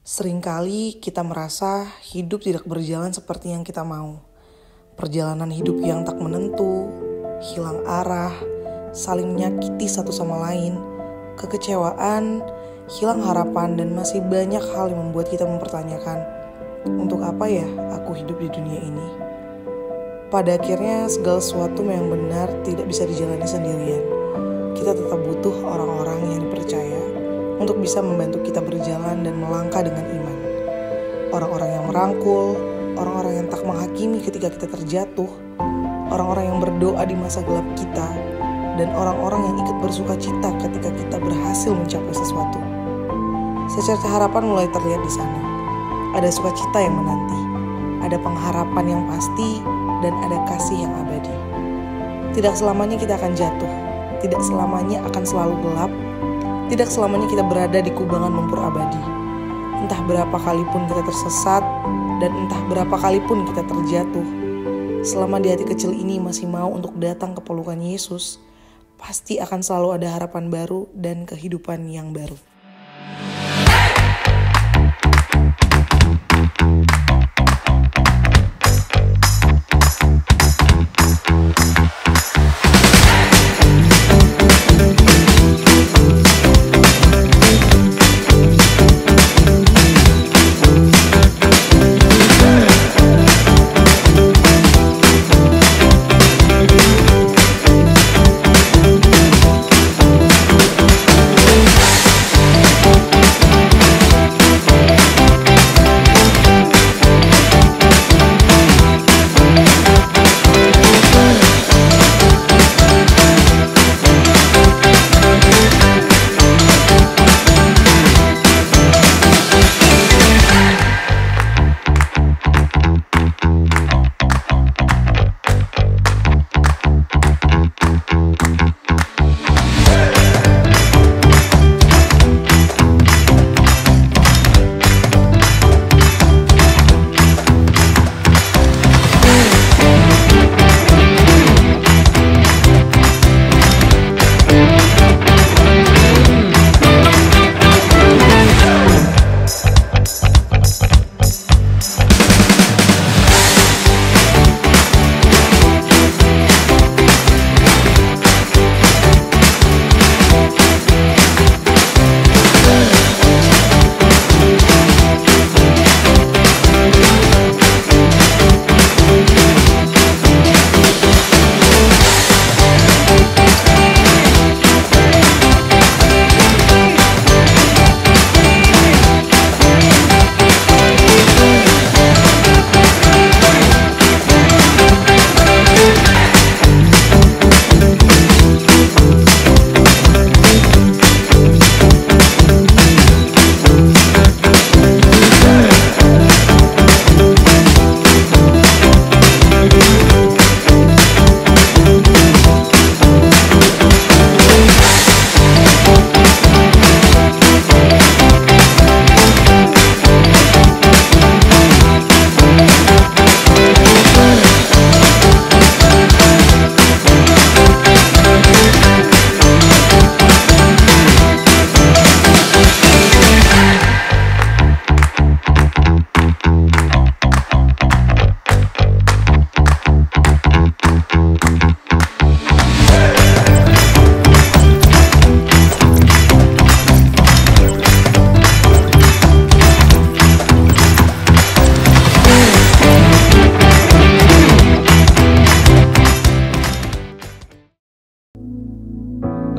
Seringkali kita merasa hidup tidak berjalan seperti yang kita mau. Perjalanan hidup yang tak menentu, hilang arah, saling menyakiti satu sama lain, kekecewaan, hilang harapan, dan masih banyak hal yang membuat kita mempertanyakan, untuk apa ya aku hidup di dunia ini? Pada akhirnya segala sesuatu yang benar tidak bisa dijalani sendirian. Kita tetap butuh orang-orang yang dipercaya untuk bisa membantu kita berjalan dan melangkah dengan iman. Orang-orang yang merangkul, orang-orang yang tak menghakimi ketika kita terjatuh, orang-orang yang berdoa di masa gelap kita, dan orang-orang yang ikut bersuka cita ketika kita berhasil mencapai sesuatu. Secerca harapan mulai terlihat di sana. Ada sukacita yang menanti, ada pengharapan yang pasti, dan ada kasih yang abadi. Tidak selamanya kita akan jatuh, tidak selamanya akan selalu gelap, tidak selamanya kita berada di kubangan lumpur abadi. Entah berapa kali pun kita tersesat, dan entah berapa kali pun kita terjatuh, selama di hati kecil ini masih mau untuk datang ke pelukan Yesus, pasti akan selalu ada harapan baru dan kehidupan yang baru.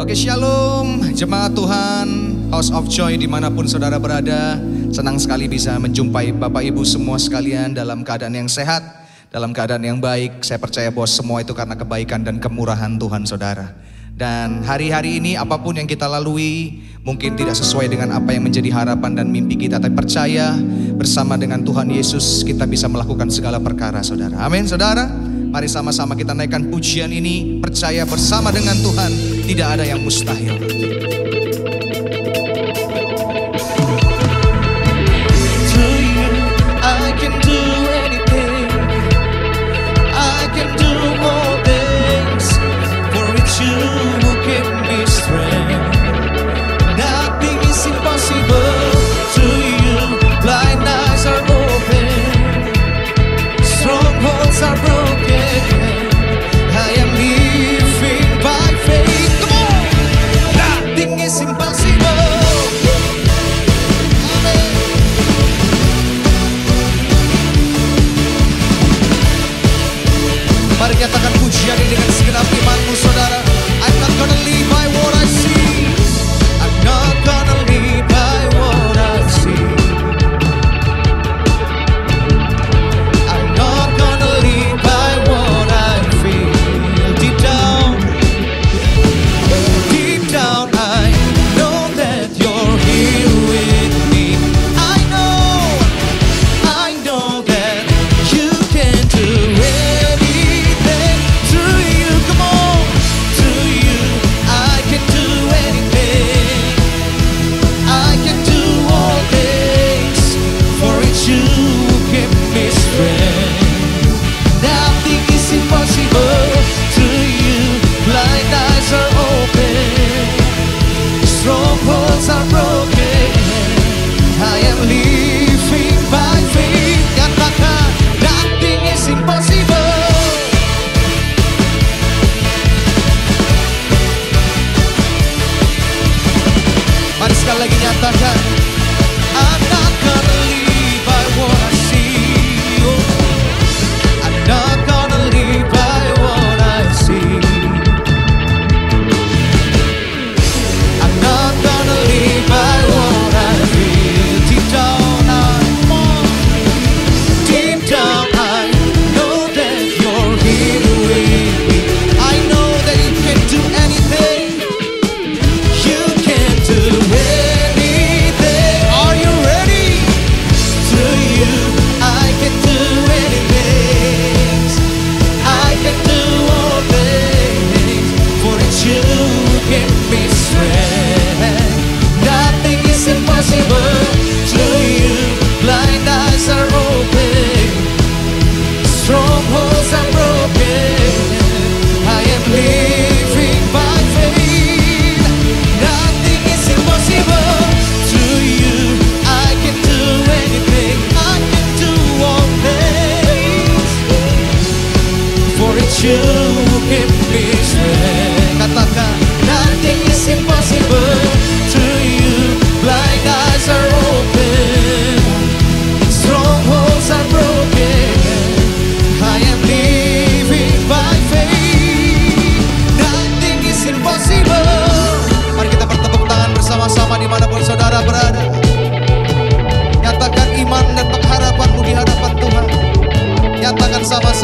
Oke, shalom jemaat Tuhan, House of Joy dimanapun saudara berada. Senang sekali bisa menjumpai Bapak Ibu semua sekalian dalam keadaan yang sehat, dalam keadaan yang baik. Saya percaya bahwa semua itu karena kebaikan dan kemurahan Tuhan saudara. Dan hari-hari ini apapun yang kita lalui mungkin tidak sesuai dengan apa yang menjadi harapan dan mimpi kita, tapi percaya bersama dengan Tuhan Yesus kita bisa melakukan segala perkara saudara. Amin saudara. Mari sama-sama kita naikkan pujian ini, percaya bersama dengan Tuhan, tidak ada yang mustahil. Nothing is impossible to you.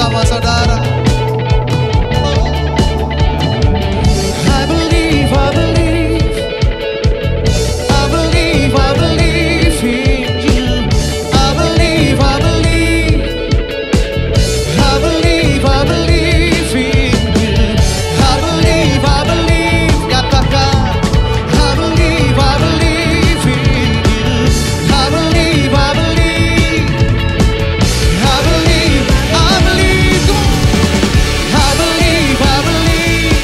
bersama saudara. I believe, I believe, I believe, I believe in you. I believe, I believe, I believe, I believe in you. I believe, I believe, katakan. I believe, I believe in you. I believe, I believe, I believe, I believe. Come on. I believe, I believe,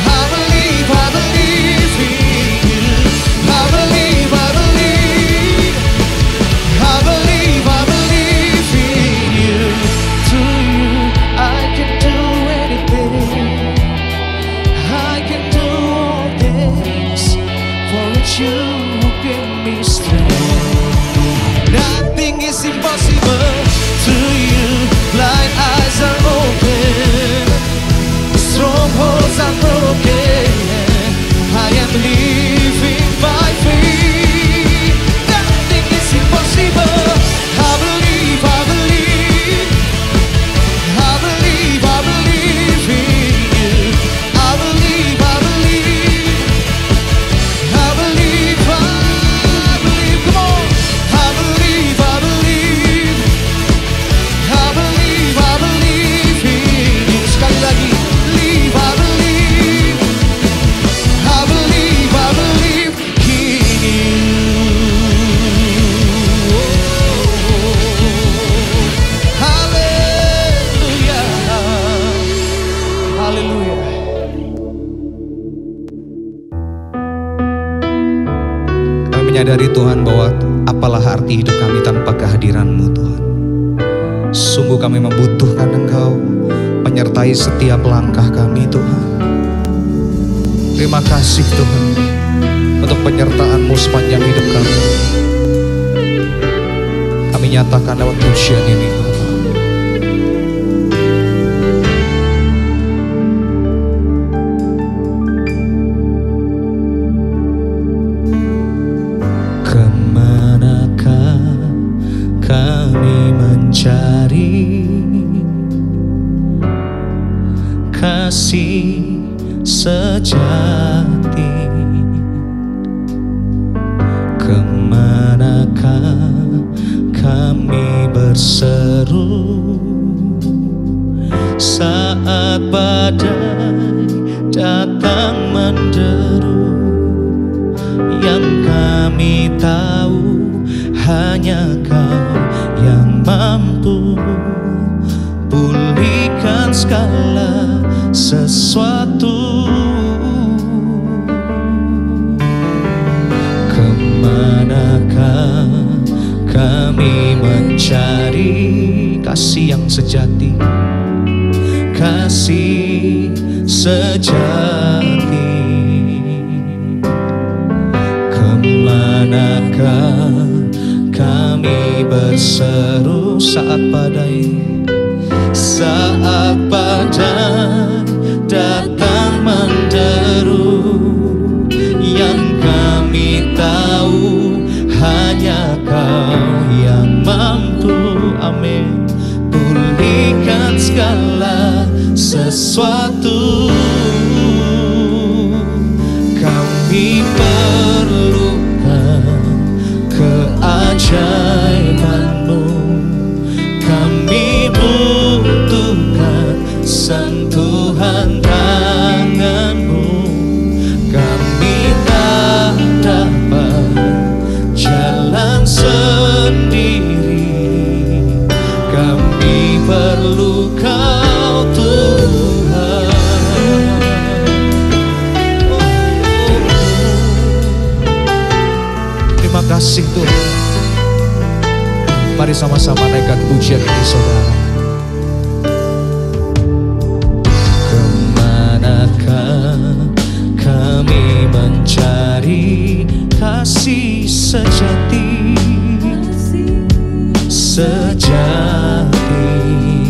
I believe, I believe in you. I believe, I believe, I believe, I believe in you. To you, I can do anything. I can do all things. For which you give me strength. Nothing is impossible to you. Blind eyes are open. Strongholds are broken. I am living by faith. Nothing is impossible. I believe, I believe, I believe, I believe in you. I believe, I believe, I believe, I believe. Come on. I believe, I believe, I believe, I believe in you. Sekali lagi. Believe, I believe, I believe, I believe in you. Hallelujah, hallelujah. Kami menyadari Tuhan bahwa apalah arti hidup kami tanpa kehadiran-Mu Tuhan. Sungguh kami membutuhkan Engkau menyertai setiap langkah kami Tuhan. Terima kasih Tuhan untuk penyertaan-Mu sepanjang hidup kami. Kami nyatakan lewat pujian ini Bapa. Kemanakah kami mencari kasih sejati? Kemanakah kami berseru saat badai datang menderu? Yang kami tahu hanya Kau yang mampu pulihkan segala sesuatu. Kemanakah kami mencari kasih yang sejati, kasih sejati? Kemanakah kami berseru saat badai datang menderu? Yang kami tahu hanya Kau yang mampu, amin, pulihkan segala sesuatu. Kami perlukan keajaiban-Mu. Kami butuhkan sentuhan tangan-Mu. Kami tak dapat jalan sendiri. Kami perlu Kau Tuhan. Terima kasih Tuhan. Mari sama-sama naikkan pujian ini saudara. Kemanakah kami mencari kasih sejati, sejati?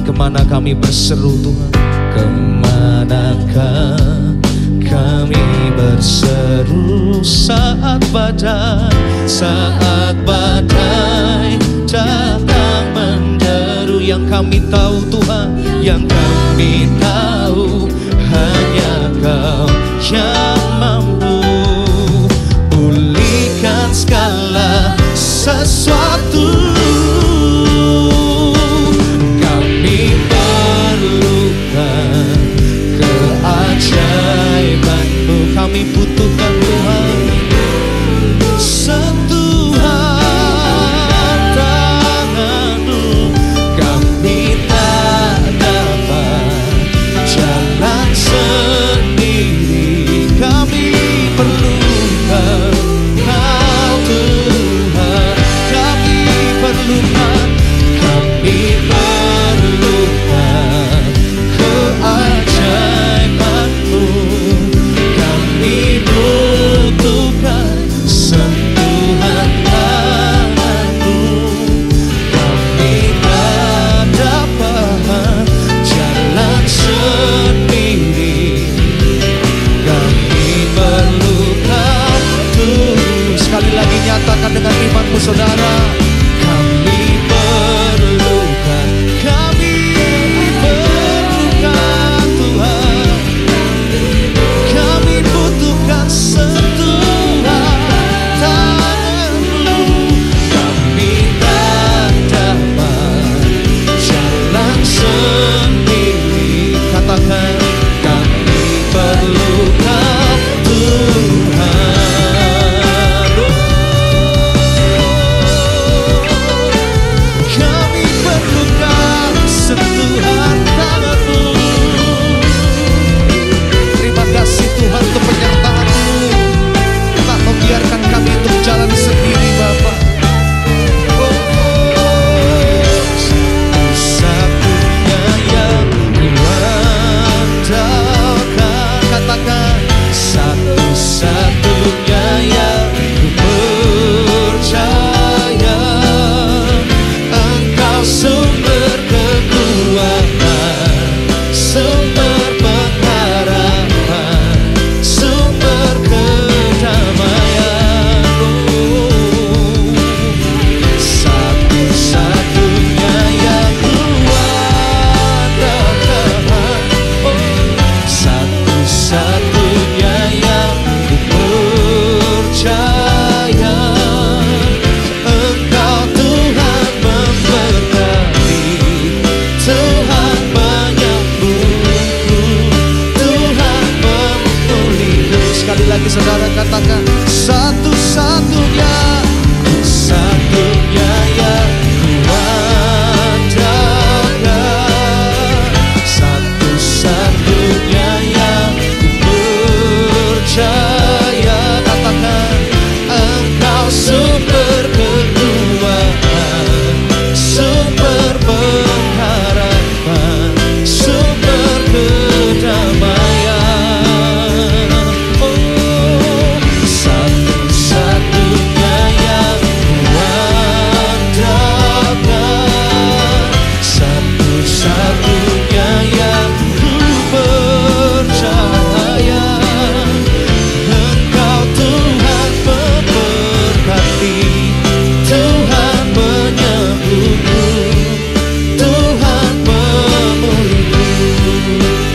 Kemana kami berseru Tuhan? Kemanakah kami berseru saat badai datang menderu? Yang kami tahu Tuhan, yang kami tahu hanya Kau yang mampu pulihkan segala sesuatu. Kami perlukan keajaiban-Mu, kami butuhkan Tuhan. Sentuhan tangan-Mu, kami tak dapat jalan sendiri. Kami perlukan Kau Tuhan, kami perlukan keajaiban-Mu. Kami butuhkan sentuhan tangan-Mu. Kami tak dapat jalan sendiri. Kami perlukan Tuhan. Sekali lagi nyatakan dengan imanmu saudara. Kami perlukan Tuhan. Kami butuhkan sentuhan tangan-Mu. Kami tak dapat jalan sendiri. Katakan, kami perlukan Tuhan. Kami perlukan sentuhan tangan-Mu. Terima kasih Tuhan untuk penyertaan-Mu, tak membiarkan kami untuk jalan sendiri Bapa. Satu-satunya yang kuandalkan, katakan, satu-satunya yang ku percaya. Engkau sumber kekuatan, sumber pengharapan, sumber kedamaian. Satu-satunya yang kuandalkan, satu-satunya yang ku percaya. Engkau Tuhan memberkati, Tuhan menyembuhku, Tuhan memulihku. Sekali lagi saudara katakan, satu-satunya yang kuandalkan, satu-satunya yang ku percaya. Katakan, Engkau sumber kekuatan, sumber pengharapan, sumber kedamaian. Oh, satu-satunya yang kuandalkan, satu-satunya yang ku percaya. Engkau Tuhan memberkati, Tuhan menyembuhku, Tuhan memulihku.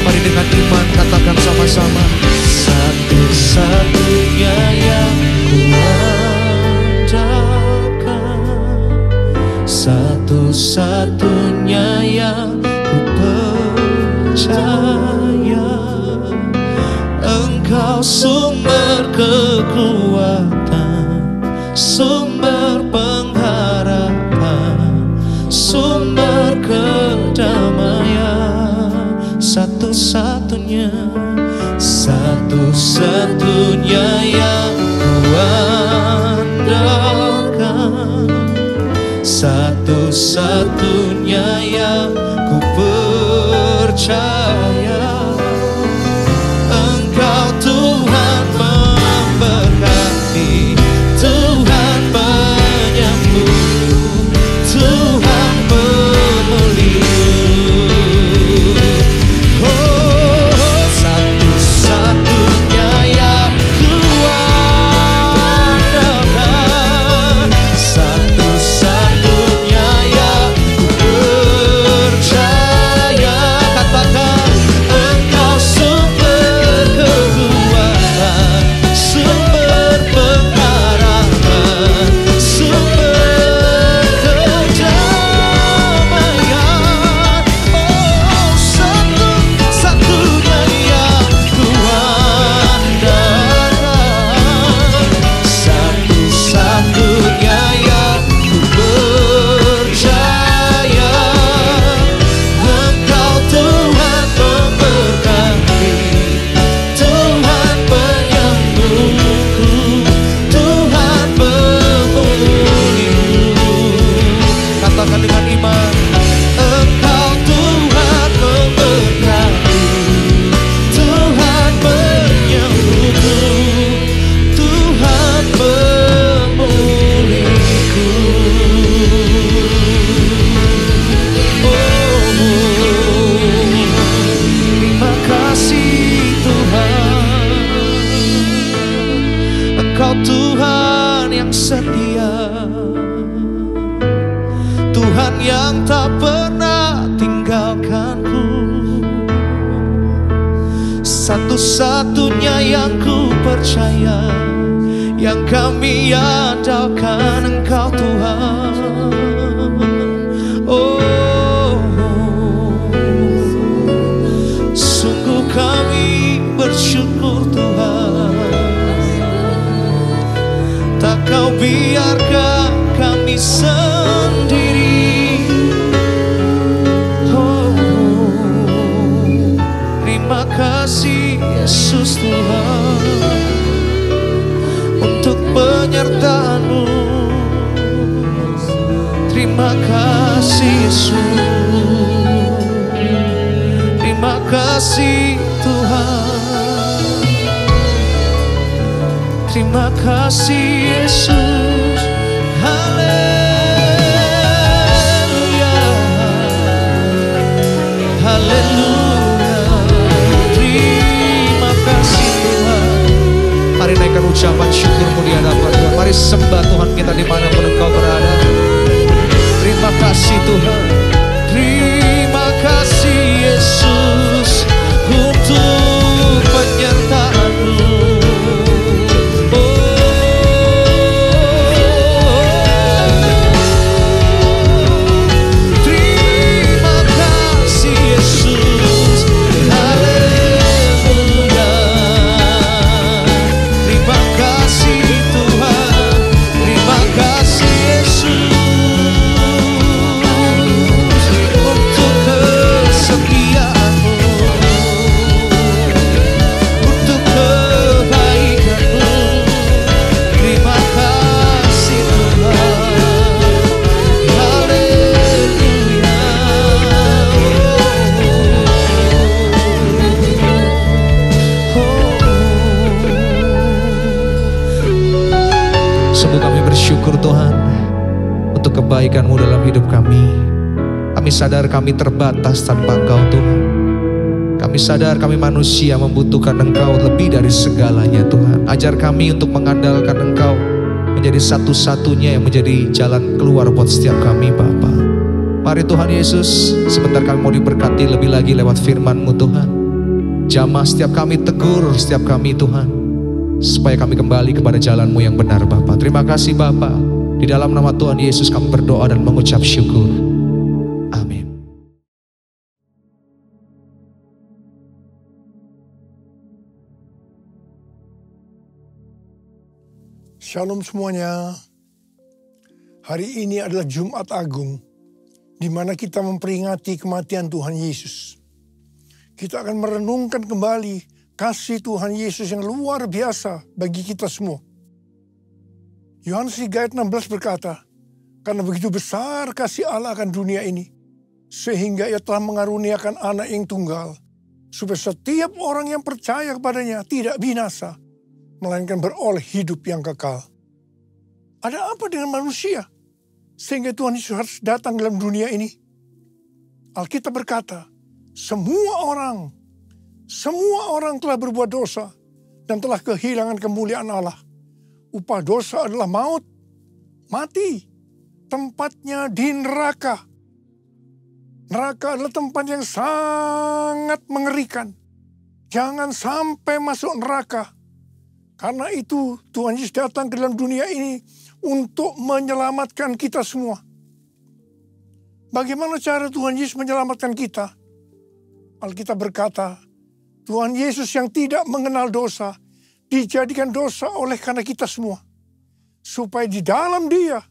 Mari dengan iman katakan sama-sama, satu-satunya yang kuandalkan, satu-satunya yang ku percaya. Engkau sumber kekuatan, sumber pengharapan, sumber kedamaian. Satu-satunya yang kuandalkan, satu-satunya yang ku percaya. Engkau Tuhan memberkati, Tuhan menyembuh, Tuhan memulih. Oh, satu-satunya yang kuandalkan, satu-satunya yang ku Tuhan yang tak pernah tinggalkanku, satu-satunya yang ku percaya, yang kami andalkan Engkau Tuhan. Oh, sungguh kami bersyukur Tuhan, tak Kau biarkan kami sendiri. Oh, terima kasih Yesus Tuhan untuk penyertaan-Mu. Terima kasih Yesus, terima kasih Tuhan, terima kasih Yesus. Haleluya, haleluya, terima kasih Tuhan. Mari naikkan ucapan syukurmu di hadapan Tuhan. Mari sembah Tuhan kita dimanapun Engkau berada. Terima kasih Tuhan, terima kasih Yesus untuk penyertaan-Mu. Terima kasih Yesus, haleluya. Terima kasih Tuhan, terima kasih Yesus untuk kesetiaan-Mu, untuk kebaikan-Mu. Terima kasih Tuhan, haleluya. Sungguh kami bersyukur Tuhan untuk kebaikan-Mu dalam hidup kami. Kami sadar kami terbatas tanpa Engkau Tuhan. Kami sadar kami manusia membutuhkan Engkau lebih dari segalanya Tuhan. Ajar kami untuk mengandalkan Engkau menjadi satu-satunya yang menjadi jalan keluar buat setiap kami Bapa. Mari Tuhan Yesus, sebentar kami mau diberkati lebih lagi lewat firman-Mu Tuhan. Jamah setiap kami, tegur setiap kami Tuhan, supaya kami kembali kepada jalan-Mu yang benar Bapa. Terima kasih Bapa. Di dalam nama Tuhan Yesus kami berdoa dan mengucap syukur. Amin. Shalom semuanya. Hari ini adalah Jumat Agung, di mana kita memperingati kematian Tuhan Yesus. Kita akan merenungkan kembali kasih Tuhan Yesus yang luar biasa bagi kita semua. Yohanes 3 ayat 16 berkata, karena begitu besar kasih Allah akan dunia ini, sehingga Ia telah mengaruniakan anak yang tunggal, supaya setiap orang yang percaya kepadanya tidak binasa, melainkan beroleh hidup yang kekal. Ada apa dengan manusia sehingga Tuhan Yesus harus datang dalam dunia ini? Alkitab berkata, semua orang telah berbuat dosa dan telah kehilangan kemuliaan Allah. Upah dosa adalah maut, mati, tempatnya di neraka. Neraka adalah tempat yang sangat mengerikan. Jangan sampai masuk neraka. Karena itu Tuhan Yesus datang ke dalam dunia ini untuk menyelamatkan kita semua. Bagaimana cara Tuhan Yesus menyelamatkan kita? Alkitab berkata, Tuhan Yesus yang tidak mengenal dosa, dijadikan dosa oleh karena kita semua. Supaya di dalam Dia,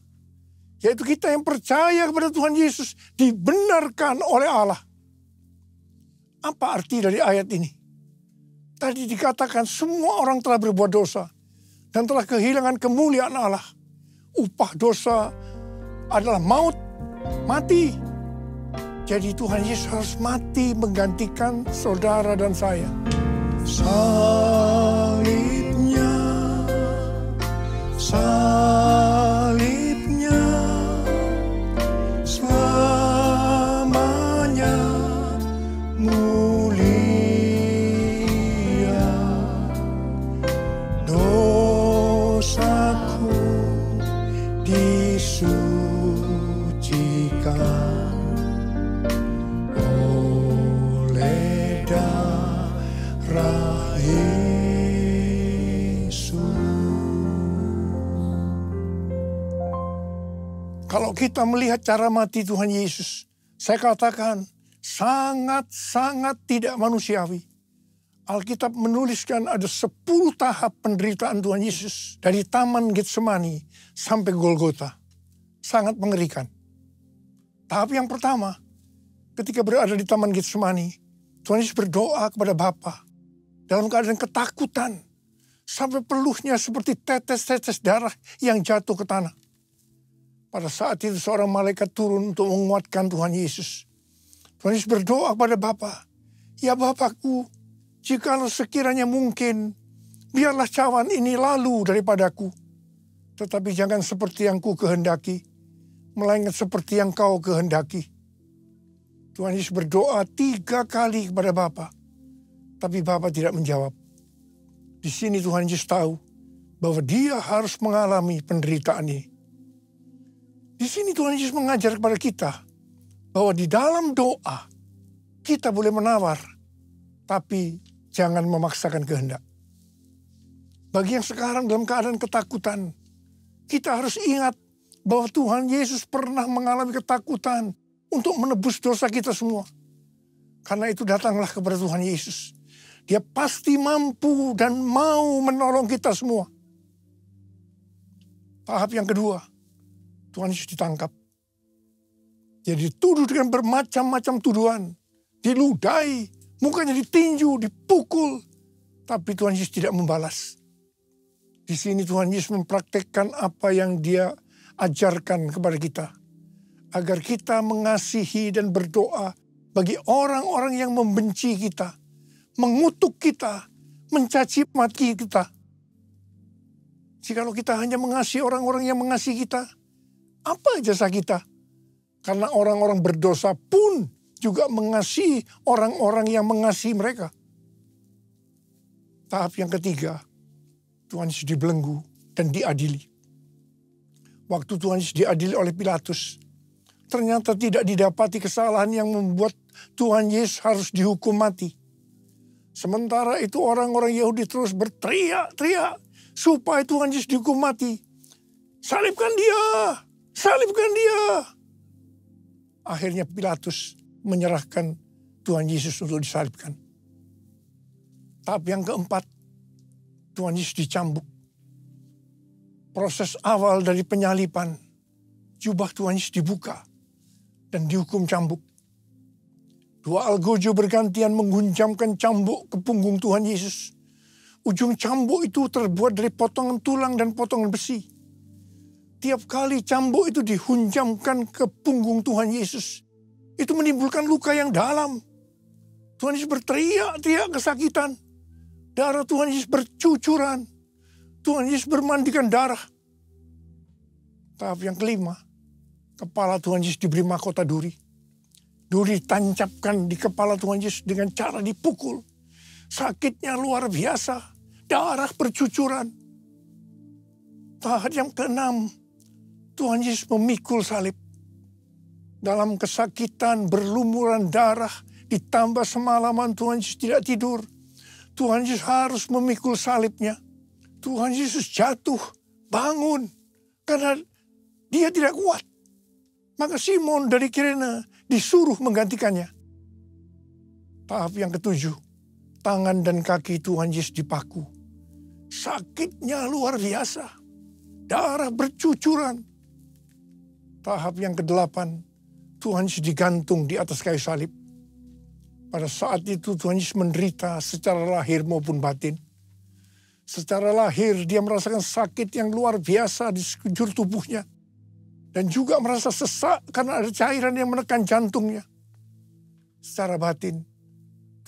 yaitu kita yang percaya kepada Tuhan Yesus, dibenarkan oleh Allah. Apa arti dari ayat ini? Tadi dikatakan semua orang telah berbuat dosa dan telah kehilangan kemuliaan Allah. Upah dosa adalah maut, mati. Jadi Tuhan Yesus harus mati menggantikan saudara dan saya. Salibnya, salibnya, selamanya mulia. Dosaku di disucikan oleh darah Yesus. Kalau kita melihat cara mati Tuhan Yesus, saya katakan sangat-sangat tidak manusiawi. Alkitab menuliskan ada 10 tahap penderitaan Tuhan Yesus. Dari Taman Getsemani sampai Golgota. Sangat mengerikan. Tahap yang pertama, ketika berada di Taman Getsemani, Tuhan Yesus berdoa kepada Bapa dalam keadaan ketakutan. Sampai peluhnya seperti tetes-tetes darah yang jatuh ke tanah. Pada saat itu seorang malaikat turun untuk menguatkan Tuhan Yesus. Tuhan Yesus berdoa kepada Bapa, "Ya Bapakku, jikalau sekiranya mungkin, biarlah cawan ini lalu daripadaku. Tetapi jangan seperti yang ku kehendaki, melainkan seperti yang kau kehendaki." Tuhan Yesus berdoa 3 kali kepada Bapa, tapi Bapa tidak menjawab. Di sini Tuhan Yesus tahu bahwa dia harus mengalami penderitaan ini. Di sini Tuhan Yesus mengajar kepada kita bahwa di dalam doa kita boleh menawar, tapi jangan memaksakan kehendak. Bagi yang sekarang dalam keadaan ketakutan, kita harus ingat bahwa Tuhan Yesus pernah mengalami ketakutan untuk menebus dosa kita semua. Karena itu datanglah kepada Tuhan Yesus. Dia pasti mampu dan mau menolong kita semua. Tahap yang kedua, Tuhan Yesus ditangkap. Dia dituduh dengan bermacam-macam tuduhan. Diludahi, mukanya ditinju, dipukul. Tapi Tuhan Yesus tidak membalas. Di sini Tuhan Yesus mempraktekkan apa yang dia ajarkan kepada kita. Agar kita mengasihi dan berdoa bagi orang-orang yang membenci kita. Mengutuk kita, mencaci maki kita. Jikalau kita hanya mengasihi orang-orang yang mengasihi kita, apa jasa kita? Karena orang-orang berdosa pun juga mengasihi orang-orang yang mengasihi mereka. Tahap yang ketiga, Tuhan Yesus dibelenggu dan diadili. Waktu Tuhan Yesus diadili oleh Pilatus, ternyata tidak didapati kesalahan yang membuat Tuhan Yesus harus dihukum mati. Sementara itu orang-orang Yahudi terus berteriak-teriak supaya Tuhan Yesus dihukum mati. Salibkan dia! Salibkan dia! Akhirnya Pilatus menyerahkan Tuhan Yesus untuk disalibkan. Tahap yang keempat, Tuhan Yesus dicambuk. Proses awal dari penyaliban, jubah Tuhan Yesus dibuka dan dihukum cambuk. 2 algojo bergantian menghunjamkan cambuk ke punggung Tuhan Yesus. Ujung cambuk itu terbuat dari potongan tulang dan potongan besi. Tiap kali cambuk itu dihunjamkan ke punggung Tuhan Yesus, itu menimbulkan luka yang dalam. Tuhan Yesus berteriak-teriak kesakitan. Darah Tuhan Yesus bercucuran. Tuhan Yesus bermandikan darah. Tahap yang kelima, kepala Tuhan Yesus diberi mahkota duri. Duri ditancapkan di kepala Tuhan Yesus dengan cara dipukul. Sakitnya luar biasa. Darah bercucuran. Tahap yang keenam, Tuhan Yesus memikul salib. Dalam kesakitan, berlumuran darah, ditambah semalaman Tuhan Yesus tidak tidur. Tuhan Yesus harus memikul salibnya. Tuhan Yesus jatuh, bangun, karena dia tidak kuat. Maka Simon dari Kirene disuruh menggantikannya. Tahap yang ketujuh, tangan dan kaki Tuhan Yesus dipaku. Sakitnya luar biasa. Darah bercucuran. Tahap yang kedelapan, Tuhan Yesus digantung di atas kayu salib. Pada saat itu Tuhan Yesus menderita secara lahir maupun batin. Secara lahir dia merasakan sakit yang luar biasa di sekujur tubuhnya. Dan juga merasa sesak karena ada cairan yang menekan jantungnya. Secara batin,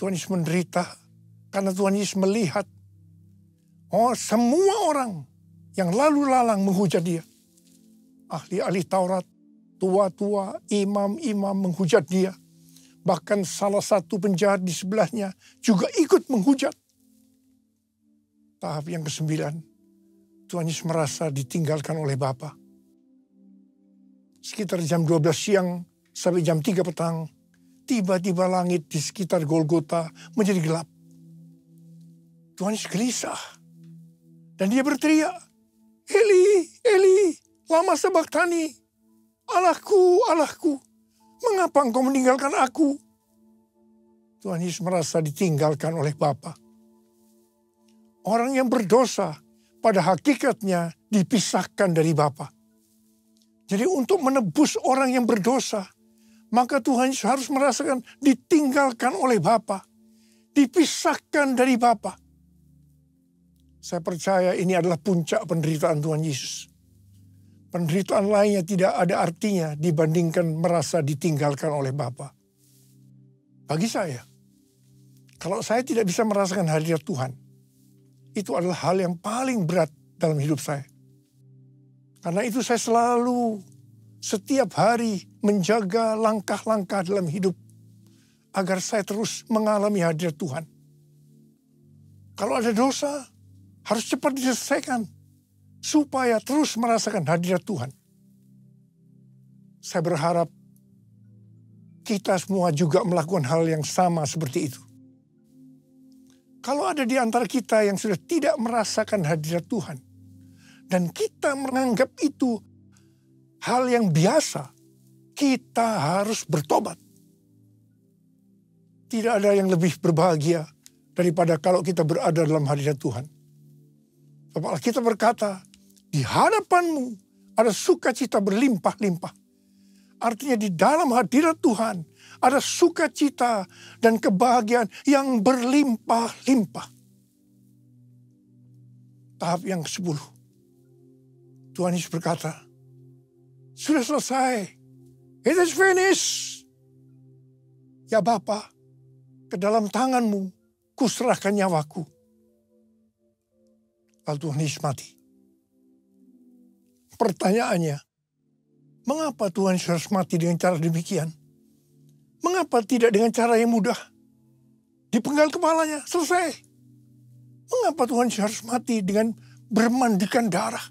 Tuhan Yesus menderita karena Tuhan Yesus melihat semua orang yang lalu lalang menghujat dia. Ahli-ahli Taurat, tua-tua, imam-imam menghujat dia. Bahkan salah satu penjahat di sebelahnya juga ikut menghujat. Tahap yang ke-9, Tuhan Yesus merasa ditinggalkan oleh Bapa. sekitar jam 12 siang sampai jam 3 petang, tiba-tiba langit di sekitar Golgota menjadi gelap. Tuhan Yesus gelisah. Dan dia berteriak, Eli, Eli, lama sabachthani. Allahku, Allahku, mengapa engkau meninggalkan aku? Tuhan Yesus merasa ditinggalkan oleh Bapa. Orang yang berdosa pada hakikatnya dipisahkan dari Bapa. Jadi untuk menebus orang yang berdosa, maka Tuhan Yesus harus merasakan ditinggalkan oleh Bapa. Dipisahkan dari Bapa. Saya percaya ini adalah puncak penderitaan Tuhan Yesus. Penderitaan lainnya tidak ada artinya dibandingkan merasa ditinggalkan oleh Bapa. Bagi saya, kalau saya tidak bisa merasakan hadirat Tuhan, itu adalah hal yang paling berat dalam hidup saya. Karena itu saya selalu setiap hari menjaga langkah-langkah dalam hidup agar saya terus mengalami hadirat Tuhan. Kalau ada dosa, harus cepat diselesaikan supaya terus merasakan hadirat Tuhan. Saya berharap kita semua juga melakukan hal yang sama seperti itu. Kalau ada di antara kita yang sudah tidak merasakan hadirat Tuhan, dan kita menganggap itu hal yang biasa, kita harus bertobat. Tidak ada yang lebih berbahagia daripada kalau kita berada dalam hadirat Tuhan. Sebab kita berkata, di hadapanmu ada sukacita berlimpah-limpah. Artinya di dalam hadirat Tuhan ada sukacita dan kebahagiaan yang berlimpah-limpah. Tahap yang ke-10. Tuhan Yesus berkata, sudah selesai. It is finished. Ya Bapa, ke dalam tanganmu kuserahkan nyawaku. Lalu Tuhan Yesus mati. Pertanyaannya, mengapa Tuhan Yesus harus mati dengan cara demikian? Mengapa tidak dengan cara yang mudah? Dipenggal kepalanya, selesai. Mengapa Tuhan Yesus harus mati dengan bermandikan darah?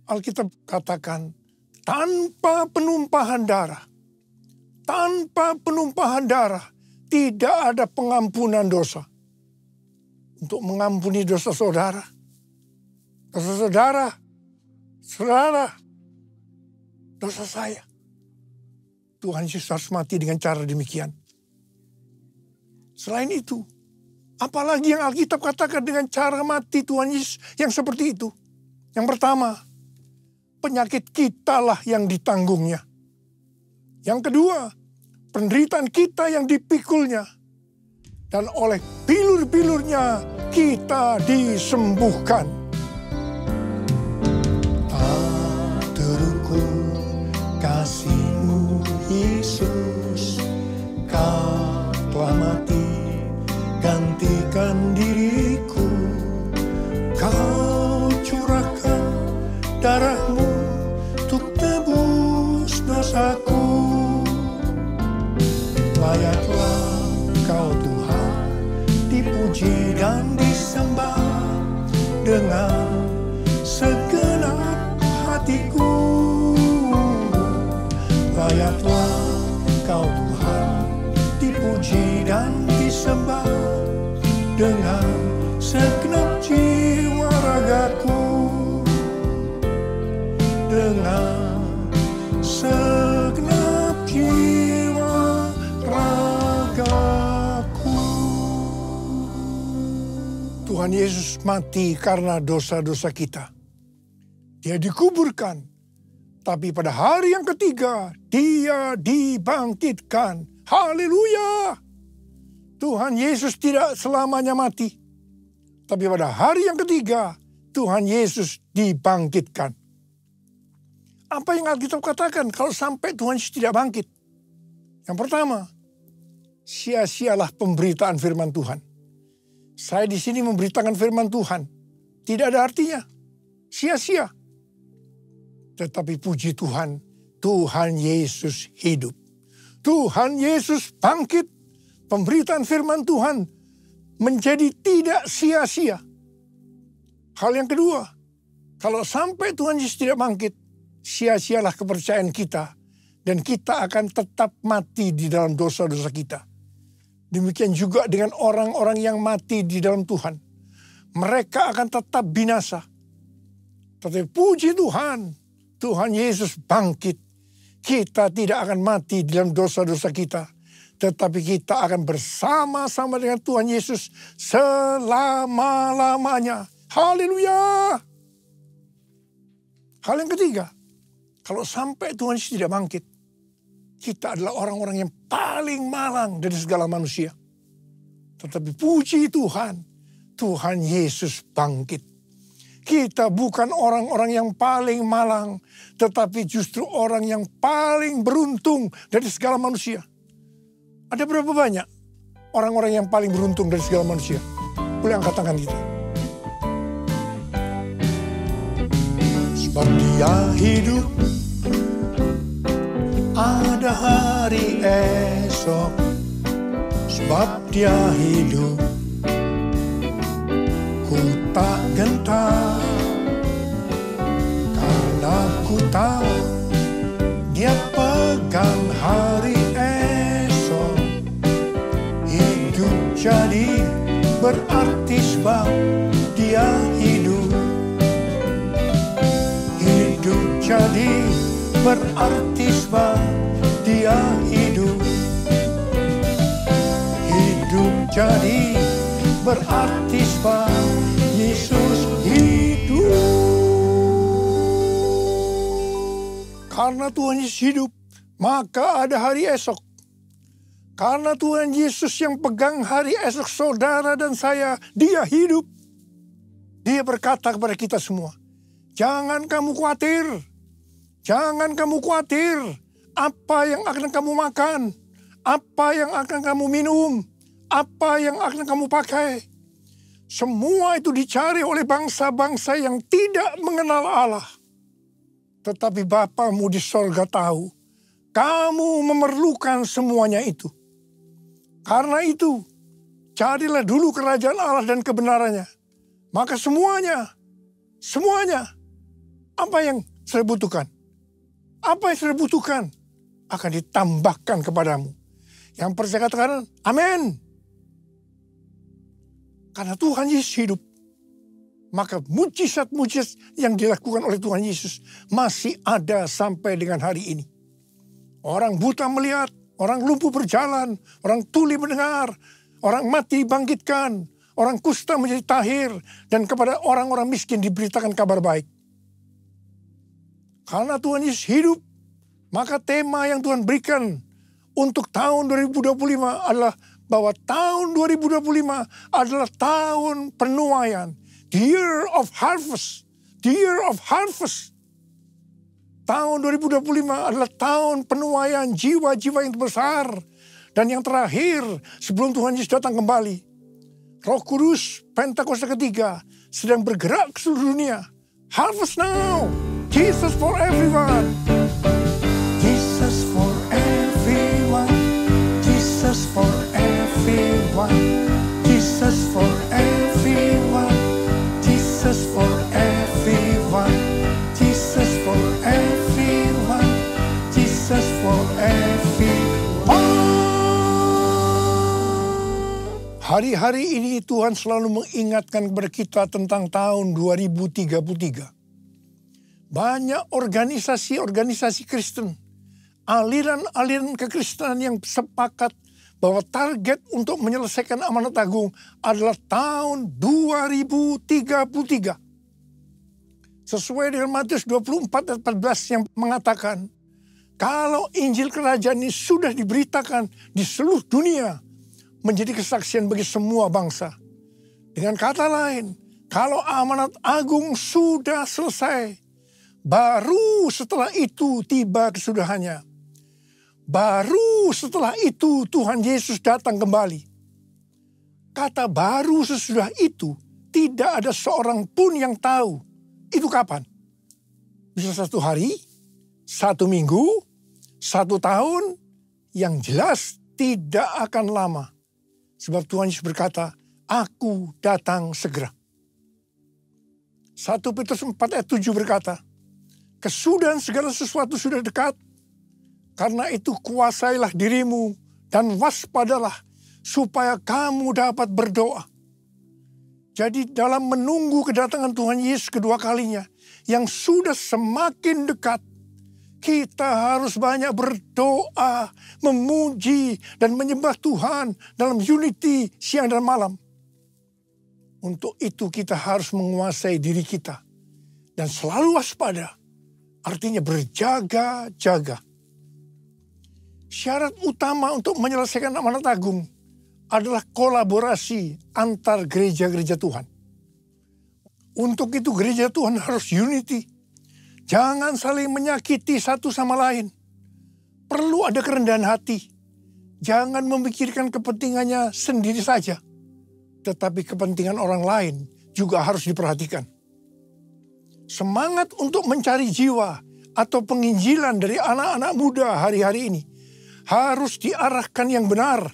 Alkitab katakan, tanpa penumpahan darah. Tanpa penumpahan darah, tidak ada pengampunan dosa. Untuk mengampuni dosa saudara. Dosa saudara, dosa saya. Tuhan Yesus harus mati dengan cara demikian. Selain itu, apalagi yang Alkitab katakan dengan cara mati Tuhan Yesus yang seperti itu. Yang pertama, penyakit kitalah yang ditanggungnya. Yang kedua, penderitaan kita yang dipikulnya. Dan oleh bilur-bilurnya kita disembuhkan. Tak terukur kasih-Mu Yesus, Kau telah mati gantikan diriku. Kau curahkan darah-Mu untuk tebus dosaku. Layaklah Kau Tuhan dipuji dan disembah dengan segenap hatiku. Layaklah Kau Tuhan dipuji dan disembah dengan segenap jiwa ragaku. Dengan segenap jiwa ragaku. Tuhan Yesus mati karena dosa-dosa kita. Dia dikuburkan. Tapi pada hari yang ketiga, Dia dibangkitkan. Haleluya! Tuhan Yesus tidak selamanya mati. Tapi pada hari yang ketiga, Tuhan Yesus dibangkitkan. Apa yang Alkitab katakan kalau sampai Tuhan Yesus tidak bangkit? Yang pertama, sia-sialah pemberitaan firman Tuhan. Saya di sini memberitakan firman Tuhan. Tidak ada artinya. Sia-sia. Tetapi puji Tuhan, Tuhan Yesus hidup. Tuhan Yesus bangkit. Pemberitaan firman Tuhan menjadi tidak sia-sia. Hal yang kedua, kalau sampai Tuhan Yesus tidak bangkit, sia-sialah kepercayaan kita. Dan kita akan tetap mati di dalam dosa-dosa kita. Demikian juga dengan orang-orang yang mati di dalam Tuhan. Mereka akan tetap binasa. Tetapi puji Tuhan, Tuhan Yesus bangkit. Kita tidak akan mati di dalam dosa-dosa kita. Tetapi kita akan bersama-sama dengan Tuhan Yesus selama-lamanya. Haleluya. Hal yang ketiga, kalau sampai Tuhan Yesus tidak bangkit, kita adalah orang-orang yang paling malang dari segala manusia. Tetapi puji Tuhan, Tuhan Yesus bangkit. Kita bukan orang-orang yang paling malang, tetapi justru orang yang paling beruntung dari segala manusia. Ada berapa banyak orang-orang yang paling beruntung dari segala manusia? Boleh angkat tangan kita. Sebab Dia hidup, ada hari esok. Sebab Dia hidup, ku tak gentar. Karena ku tahu Dia pegang hari esok. Hidup jadi berarti sebab Dia hidup. Hidup jadi berarti sebab Dia hidup. Hidup jadi berarti sebab Yesus hidup. Karena Tuhan Yesus hidup, maka ada hari esok. Karena Tuhan Yesus yang pegang hari esok saudara dan saya, Dia hidup. Dia berkata kepada kita semua, jangan kamu khawatir. Jangan kamu khawatir apa yang akan kamu makan, apa yang akan kamu minum, apa yang akan kamu pakai. Semua itu dicari oleh bangsa-bangsa yang tidak mengenal Allah. Tetapi Bapamu di sorga tahu, kamu memerlukan semuanya itu. Karena itu, carilah dulu kerajaan Allah dan kebenarannya. Maka semuanya, apa yang saya butuhkan? Apa yang saya butuhkan akan ditambahkan kepadamu. Yang percaya katakan, amin. Karena Tuhan Yesus hidup, maka mujizat-mujizat yang dilakukan oleh Tuhan Yesus masih ada sampai dengan hari ini. Orang buta melihat, orang lumpuh berjalan, orang tuli mendengar, orang mati dibangkitkan, orang kusta menjadi tahir, dan kepada orang-orang miskin diberitakan kabar baik. Karena Tuhan Yesus hidup, maka tema yang Tuhan berikan untuk tahun 2025 adalah bahwa tahun 2025 adalah tahun penuaian. The year of harvest. The year of harvest. Tahun 2025 adalah tahun penuaian jiwa-jiwa yang besar. Dan yang terakhir, sebelum Tuhan Yesus datang kembali, Roh Kudus, Pentakosta ketiga, sedang bergerak ke seluruh dunia. Harvest now. Jesus for everyone. Jesus for everyone. Jesus for everyone. Jesus for everyone. Jesus for everyone. Jesus for everyone. Jesus for everyone. Hari-hari ini Tuhan selalu mengingatkan kepada kita tentang tahun 2033. Banyak organisasi-organisasi Kristen, aliran-aliran kekristenan yang sepakat bahwa target untuk menyelesaikan amanat agung adalah tahun 2033. Sesuai dengan Matius 24 ayat 14 yang mengatakan, kalau Injil Kerajaan ini sudah diberitakan di seluruh dunia, menjadi kesaksian bagi semua bangsa. Dengan kata lain, kalau amanat agung sudah selesai, baru setelah itu tiba kesudahannya. Baru setelah itu Tuhan Yesus datang kembali. Kata baru sesudah itu, tidak ada seorang pun yang tahu itu kapan. Bisa 1 hari, 1 minggu, 1 tahun, yang jelas tidak akan lama. Sebab Tuhan Yesus berkata, aku datang segera. 1 Petrus 4 ayat 7 berkata, Kesudahan segala sesuatu sudah dekat. Karena itu kuasailah dirimu dan waspadalah supaya kamu dapat berdoa. Jadi dalam menunggu kedatangan Tuhan Yesus kedua kalinya yang sudah semakin dekat, kita harus banyak berdoa, memuji dan menyembah Tuhan dalam unity siang dan malam. Untuk itu kita harus menguasai diri kita dan selalu waspada, artinya berjaga-jaga. Syarat utama untuk menyelesaikan amanat agung adalah kolaborasi antar gereja-gereja Tuhan. Untuk itu gereja Tuhan harus unity. Jangan saling menyakiti satu sama lain. Perlu ada kerendahan hati. Jangan memikirkan kepentingannya sendiri saja. Tetapi kepentingan orang lain juga harus diperhatikan. Semangat untuk mencari jiwa atau penginjilan dari anak-anak muda hari-hari ini harus diarahkan yang benar.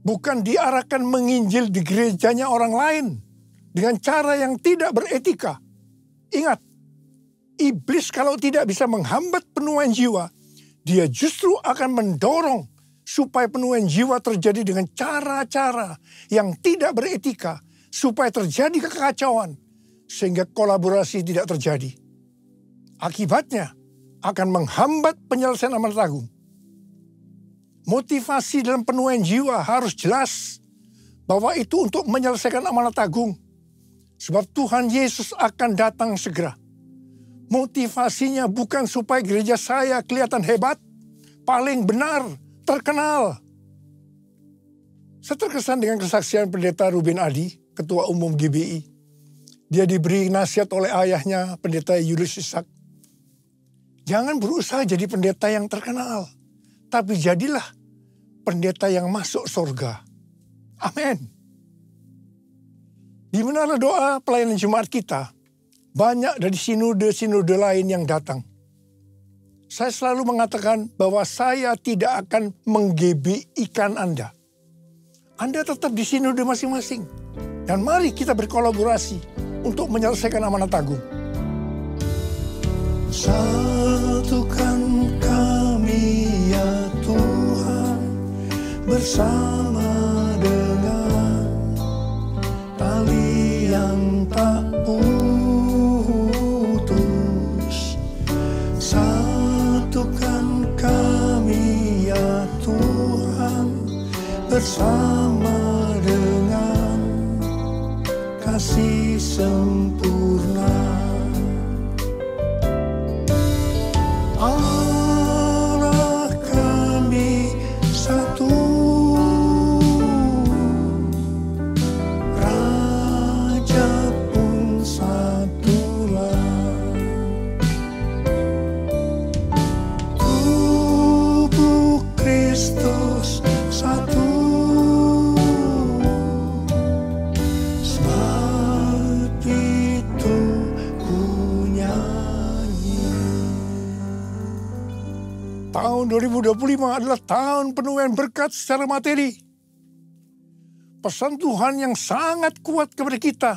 Bukan diarahkan menginjil di gerejanya orang lain dengan cara yang tidak beretika. Ingat, iblis kalau tidak bisa menghambat penuaian jiwa, dia justru akan mendorong supaya penuaian jiwa terjadi dengan cara-cara yang tidak beretika, supaya terjadi kekacauan, sehingga kolaborasi tidak terjadi. Akibatnya akan menghambat penyelesaian amanat agung. Motivasi dalam penuaian jiwa harus jelas bahwa itu untuk menyelesaikan amanat agung. Sebab Tuhan Yesus akan datang segera. Motivasinya bukan supaya gereja saya kelihatan hebat, paling benar, terkenal. Saya terkesan dengan kesaksian Pendeta Ruben Adi, Ketua Umum GBI. Dia diberi nasihat oleh ayahnya, Pendeta Julius Ishak. Jangan berusaha jadi pendeta yang terkenal, tapi jadilah pendeta yang masuk surga. Amin. Di menara doa pelayanan Jumat kita, banyak dari sinode-sinode lain yang datang. Saya selalu mengatakan bahwa saya tidak akan mengGBI-kan Anda. Anda tetap di sinode masing-masing. Dan mari kita berkolaborasi untuk menyelesaikan amanat agung. Satukan kami ya Tuhan, bersama dengan tali yang tak putus. Satukan kami ya Tuhan, bersama dengan kasih sempurna. Allah kami satu, Raja pun satulah. Tubuh Kristus satu, sebab itu ku nyanyi. Tahun 2025 adalah tahun penuaian berkat secara materi. Pesan Tuhan yang sangat kuat kepada kita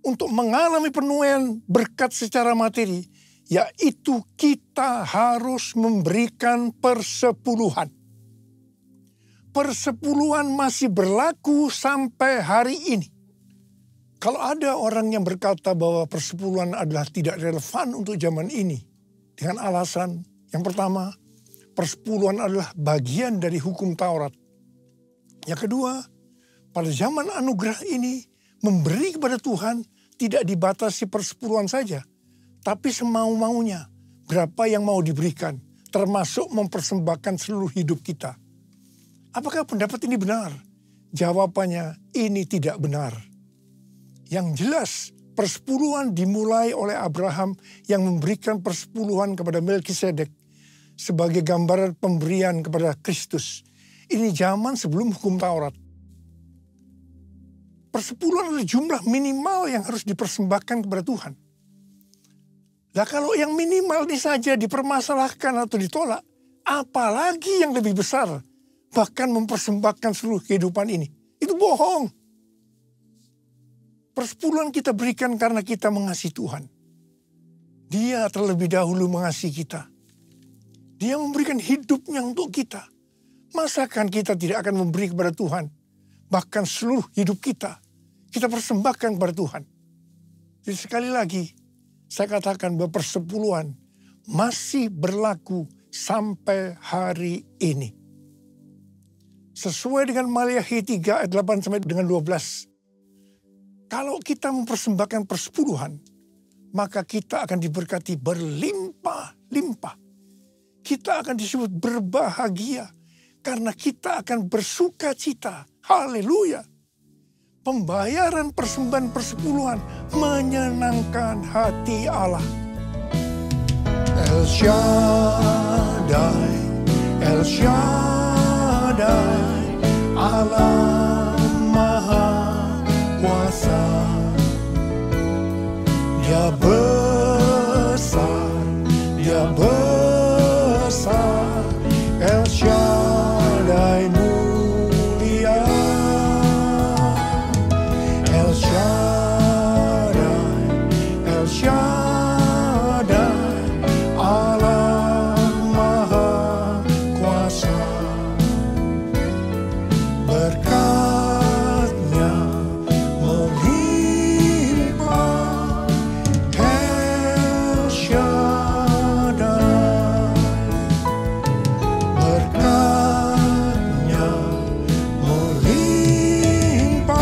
untuk mengalami penuaian berkat secara materi, yaitu kita harus memberikan persepuluhan. Persepuluhan masih berlaku sampai hari ini. Kalau ada orang yang berkata bahwa persepuluhan adalah tidak relevan untuk zaman ini, dengan alasan yang pertama, persepuluhan adalah bagian dari hukum Taurat. Yang kedua, pada zaman anugerah ini, memberi kepada Tuhan tidak dibatasi persepuluhan saja, tapi semau-maunya. Berapa yang mau diberikan, termasuk mempersembahkan seluruh hidup kita. Apakah pendapat ini benar? Jawabannya, ini tidak benar. Yang jelas, persepuluhan dimulai oleh Abraham yang memberikan persepuluhan kepada Melkisedek sebagai gambaran pemberian kepada Kristus. Ini zaman sebelum hukum Taurat. Persepuluhan adalah jumlah minimal yang harus dipersembahkan kepada Tuhan. Nah kalau yang minimal ini saja dipermasalahkan atau ditolak, apalagi yang lebih besar, bahkan mempersembahkan seluruh kehidupan ini. Itu bohong. Persepuluhan kita berikan karena kita mengasihi Tuhan. Dia terlebih dahulu mengasihi kita. Dia memberikan hidupnya untuk kita. Masakan kita tidak akan memberi kepada Tuhan? Bahkan seluruh hidup kita persembahkan kepada Tuhan. Jadi sekali lagi, saya katakan bahwa persepuluhan masih berlaku sampai hari ini. Sesuai dengan Maliakhi 3 ayat 8 sampai dengan 12. Kalau kita mempersembahkan persepuluhan, maka kita akan diberkati berlimpah-limpah. Kita akan disebut berbahagia karena kita akan bersuka cita. Haleluya. Pembayaran persembahan persepuluhan menyenangkan hati Allah. El Shaddai, El Shaddai, Allah Maha Kuasa. Dia besar, Dia besar, El Shaddai mulia. El Shaddai, El Shaddai, Allah Maha Kuasa. Berkat-Nya melimpah, El Shaddai. Berkat-Nya melimpah,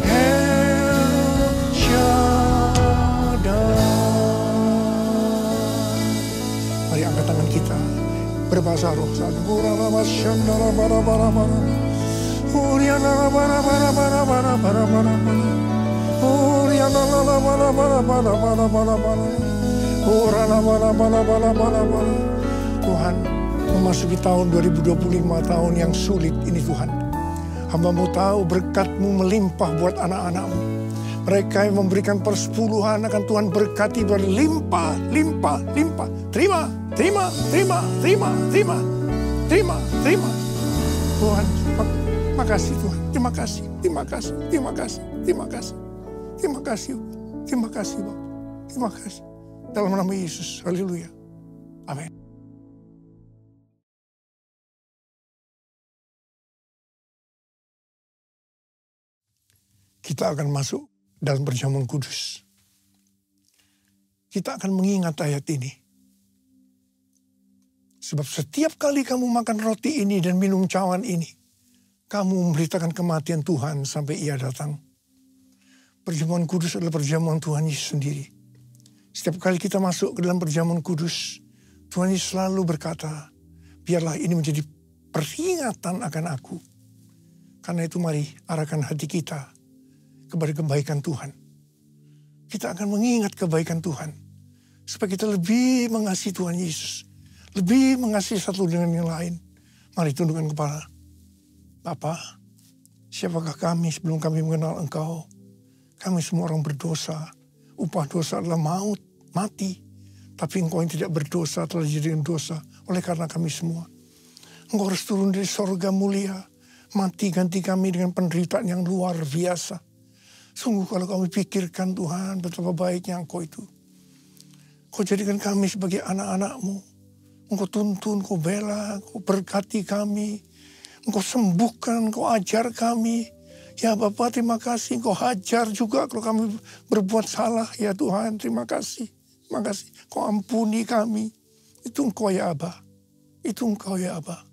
El Shaddai. Mari angkat tangan kita, berbahasa roh saat Tuhan, memasuki tahun 2025, tahun yang sulit ini Tuhan. Hamba-Mu tahu berkat-Mu melimpah buat anak-anak-Mu. Mereka yang memberikan persepuluhan akan Tuhan berkati berlimpah, limpah, limpah. Terima, terima, terima, terima, terima, terima, terima. Tuhan, makasih Tuhan. Terima kasih, terima kasih, terima kasih, terima kasih. Terima kasih, terima kasih Bapak. Terima kasih. Dalam nama Yesus, haleluya. Amin. Kita akan masuk dalam perjamuan kudus. Kita akan mengingat ayat ini. Sebab setiap kali kamu makan roti ini dan minum cawan ini, kamu memberitakan kematian Tuhan sampai Ia datang. Perjamuan kudus adalah perjamuan Tuhan Yesus sendiri. Setiap kali kita masuk ke dalam perjamuan kudus, Tuhan Yesus selalu berkata, biarlah ini menjadi peringatan akan aku. Karena itu mari arahkan hati kita kepada kebaikan Tuhan. Kita akan mengingat kebaikan Tuhan. Supaya kita lebih mengasihi Tuhan Yesus. Lebih mengasihi satu dengan yang lain. Mari tundukkan kepala. Bapa, siapakah kami sebelum kami mengenal Engkau? Kami semua orang berdosa. Upah dosa adalah maut, mati. Tapi Engkau yang tidak berdosa telah dijadikan dosa oleh karena kami semua. Engkau harus turun dari sorga mulia. Mati ganti kami dengan penderitaan yang luar biasa. Sungguh kalau kami pikirkan Tuhan betapa baiknya Engkau itu. Kau jadikan kami sebagai anak-anak-Mu. Engkau tuntun, Kau bela, Kau berkati kami. Engkau sembuhkan, Kau ajar kami. Ya Bapa, terima kasih. Engkau hajar juga kalau kami berbuat salah. Ya Tuhan, terima kasih. Terima kasih. Kau ampuni kami. Itu Engkau ya Aba. Itu Engkau ya Aba.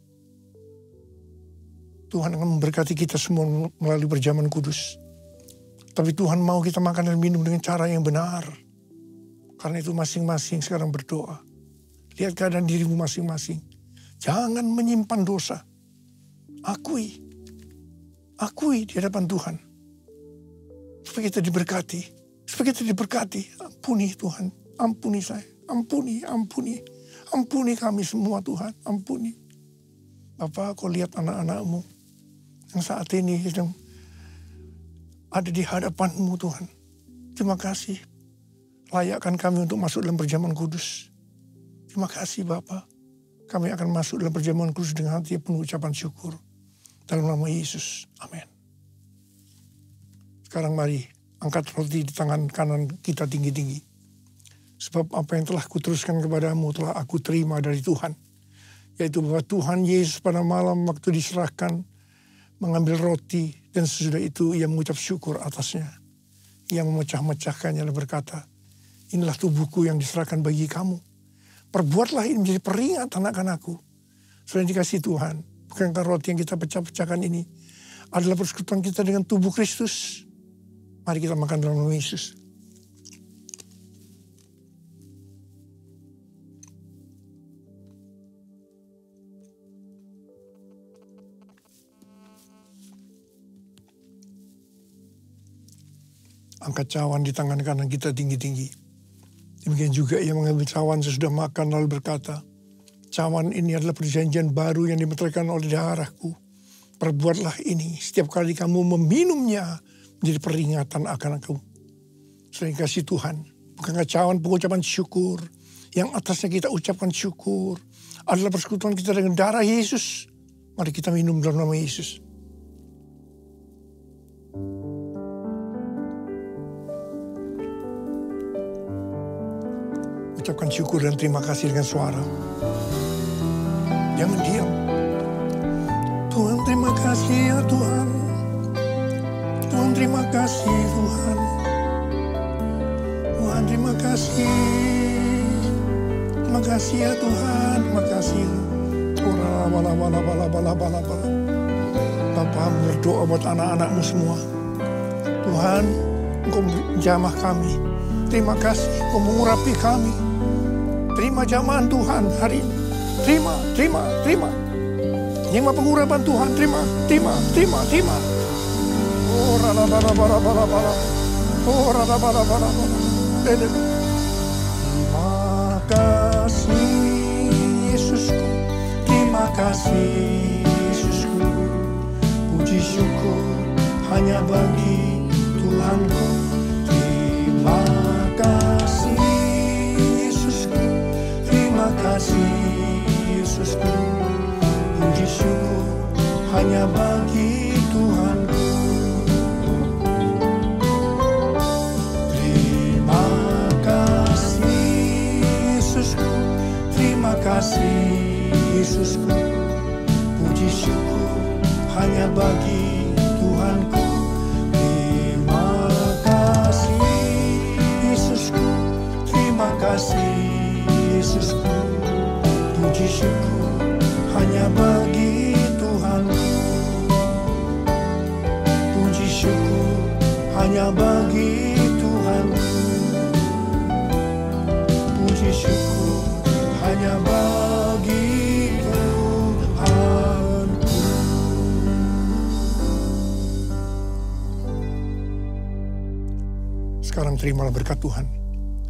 Tuhan akan memberkati kita semua melalui perjamuan kudus. Tapi Tuhan mau kita makan dan minum dengan cara yang benar. Karena itu masing-masing sekarang berdoa. Lihat keadaan dirimu masing-masing. Jangan menyimpan dosa. Akui. Akui di hadapan Tuhan. Supaya kita diberkati. Supaya kita diberkati. Ampuni Tuhan. Ampuni saya. Ampuni, ampuni. Ampuni kami semua Tuhan. Ampuni. Bapa, Kau lihat anak-anak-Mu. Yang saat ini sedang ada di hadapan-Mu Tuhan. Terima kasih. Layakkan kami untuk masuk dalam perjamuan kudus. Terima kasih Bapa. Kami akan masuk dalam perjamuan kudus dengan hati penuh ucapan syukur. Dalam nama Yesus. Amin. Sekarang mari angkat roti di tangan kanan kita tinggi-tinggi. Sebab apa yang telah kuteruskan kepadamu telah aku terima dari Tuhan. Yaitu bahwa Tuhan Yesus pada malam waktu diserahkan mengambil roti dan sesudah itu ia mengucap syukur atasnya. Ia memecah-mecahkannya dan berkata, inilah tubuhku yang diserahkan bagi kamu. Perbuatlah ini menjadi peringatan akan aku. Sudah dikasih Tuhan. Bukankah roti yang kita pecah-pecahkan ini adalah persekutuan kita dengan tubuh Kristus? Mari kita makan dalam nama Yesus. Angkat cawan di tangan kanan kita tinggi-tinggi. Demikian juga ia mengambil cawan sesudah makan lalu berkata, cawan ini adalah perjanjian baru yang dimeteraikan oleh darahku. Perbuatlah ini setiap kali kamu meminumnya menjadi peringatan akan aku. Selain kasih Tuhan, bukankah cawan pengucapan syukur yang atasnya kita ucapkan syukur adalah persekutuan kita dengan darah Yesus. Mari kita minum dalam nama Yesus. Ucapkan syukur dan terima kasih dengan suara. Jangan diam. Tuhan terima kasih ya Tuhan. Tuhan terima kasih Tuhan. Tuhan terima kasih. Terima kasih ya Tuhan. Terima kasih. Bapa berdoa buat anak-anakmu semua. Tuhan, Engkau jamah kami. Terima kasih Engkau mengurapi kami. Terima jamahan Tuhan hari ini. Terima. Terima pengurapan Tuhan. Terima. Oh, terima kasih Yesusku. Terima kasih Yesusku. Puji syukur hanya bagi Tuhanku. Terima kasih Yesusku. Terima kasih Yesusku. Puji syukur hanya bagi Tuhanku. Terima kasih Yesusku. Terima kasih Yesusku. Puji syukur hanya bagi Tuhanku. Terima kasih Yesusku. Terima kasih Yesusku. Puji syukur hanya bagi Tuhanku. Puji syukur hanya bagi Tuhanku. Puji syukur hanya bagi Tuhanku. Sekarang terimalah berkat Tuhan.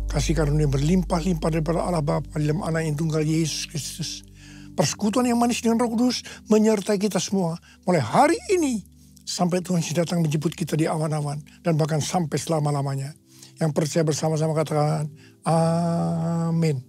Kasih karunia berlimpah-limpah daripada Allah Bapa dalam Anak yang tunggal Yesus Kristus. Persekutuan yang manis dengan Roh Kudus menyertai kita semua mulai hari ini sampai Tuhan datang menjemput kita di awan-awan dan bahkan sampai selama-lamanya. Yang percaya bersama-sama katakan amin.